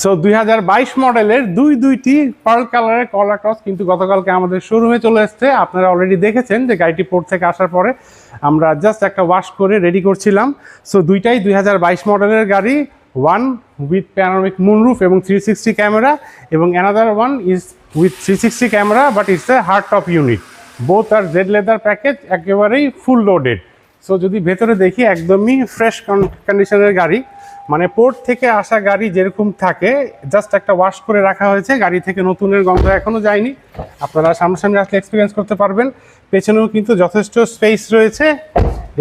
So 2022 মডেলের দুইটি pearl কালারের কলা ক্রস কিন্তু গতকালকে আমাদের শোরুমে চলে এসেছে। আপনারা অলরেডি দেখেছেন যে গাড়িটি পোর্ট থেকে আসার পরে আমরা জাস্ট একটা ওয়াশ করে রেডি করছিলাম। সো দুইটাই 2022 মডেলের গাড়ি, ওয়ান উইথ প্যানোরামিক মুনরুফ এবং 360 ক্যামেরা, এবং another one is with 360 camera but it's a hard top unit. Both are Z leather package, একেবারেই ফুল লোডেড। সো যদি ভেতরে দেখি একদমই ফ্রেশ কন্ডিশনের গাড়ি, মানে পোর্ট থেকে আসা গাড়ি যেরকম থাকে জাস্ট একটা ওয়াশ করে রাখা হয়েছে, গাড়ি থেকে নতুনের গন্ধ এখনও যায়নি। আপনারা সামনাসামনি আসলে এক্সপিরিয়েন্স করতে পারবেন। পেছনেও কিন্তু যথেষ্ট স্পেস রয়েছে,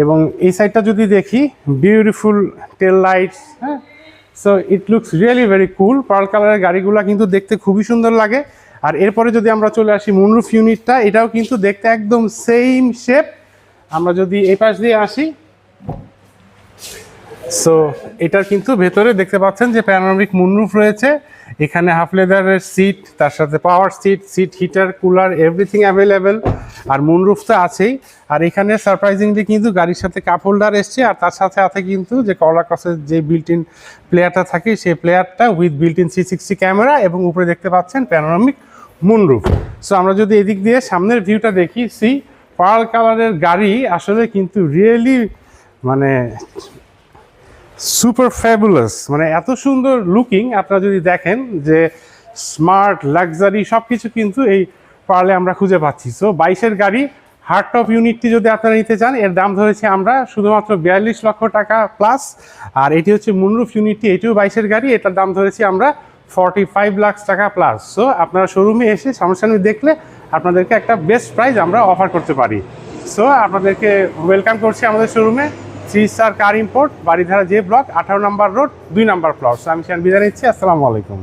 এবং এই সাইডটা যদি দেখি বিউটিফুল টেল লাইটস, হ্যাঁ। So it looks really very cool. Pearl কালারের গাড়িগুলো কিন্তু দেখতে খুবই সুন্দর লাগে। আর এরপরে যদি আমরা চলে আসি মুনরুফ ইউনিটটা, এটাও কিন্তু দেখতে একদম সেম শেপ। আমরা যদি এই পাশ দিয়ে আসি, সো এটার কিন্তু ভেতরে দেখতে পাচ্ছেন যে প্যানোরামিক মুনরুফ রয়েছে, এখানে হাফ লেদারের সিট, তার সাথে power seat heater, cooler, everything available. আর মুনরুফ তো আছেই। আর এখানে সারপ্রাইজিংলি কিন্তু গাড়ির সাথে কাপ হোল্ডার এসছে, আর তার সাথে সাথে কিন্তু যে কলা ক্রসের যে বিল্ট ইন প্লেয়ারটা থাকে সেই প্লেয়ারটা উইথ বিল্ট ইন 360 ক্যামেরা, এবং উপরে দেখতে পাচ্ছেন প্যানোরামিক মুনরুফ। সো আমরা যদি এদিক দিয়ে সামনের ভিউটা দেখি, পার্ল কালারের গাড়ি আসলে কিন্তু রিয়েলি মানে সুপার ফ্যাবুলাস, মানে এত সুন্দর লুকিং। আপনারা যদি দেখেন যে স্মার্ট লাক্সারি সব কিছু কিন্তু এই পার্লে আমরা খুঁজে পাচ্ছি। সো 22-এর গাড়ি হার্ড টপ ইউনিটটি যদি আপনারা নিতে চান, এর দাম ধরেছি আমরা শুধুমাত্র 42 লক্ষ টাকা প্লাস। আর এটি হচ্ছে মুনরুফ ইউনিটটি, এটিও 22-এর গাড়ি, এটার দাম ধরেছি আমরা 45 লাখ টাকা প্লাস। সো আপনারা শোরুমে এসে সামনাসামনি দেখলে আপনাদেরকে একটা বেস্ট প্রাইস আমরা অফার করতে পারি। সো আপনাদেরকে ওয়েলকাম করছি আমাদের শোরুমে, 3 স্টার কার ইম্পোর্ট, বাড়িধারা যে ব্লক, 18 নম্বর রোড, 2 নম্বর প্লট। আমি বিদায় নিচ্ছি। আসসালামু আলাইকুম।